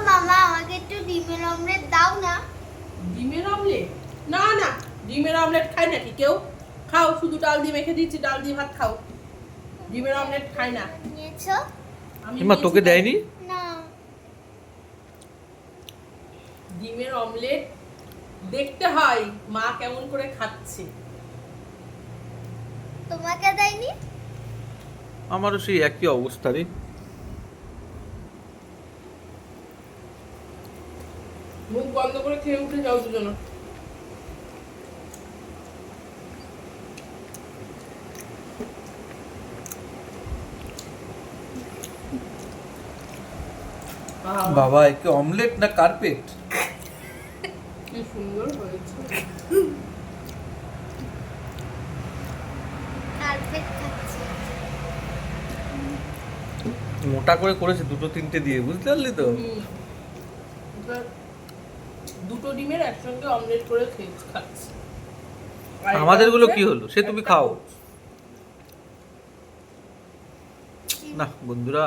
মামা আমাকে একটু ডিমের অমলেট দাও না। ডিমের অমলেট? না না, ডিমের অমলেট খায় নাকি কেউ? খাও, শুধু ডাল দিয়ে মেখে দিচ্ছি, ডাল দিয়ে ভাত খাও। ডিমের অমলেট খায় না। নিয়েছো? আমি মা তোকে দেয়নি? না। ডিমের অমলেট দেখতে হয় মা কেমন করে খাচ্ছে। তোমাকে দেয়নি? আমারও সেই একই অবস্থা রে। মুখ বন্ধ করে খেয়ে উঠে যাও দুজনে। বাবা একে অমলেট না কার্পেট? কি সুন্দর হয়েছে। কার্পেট খাচ্ছি। মোটা করে করেছে দুটো তিনটে দিয়ে, বুঝতে পারলি তো? এবার দুটো ডিমের একসঙ্গে অমলেট করে খেয়ে খাচ্ছি। আর এটা আমাদের গুলো হচ্ছে কি হলো? সে তুমি একটা খাও পোচ। না বন্ধুরা।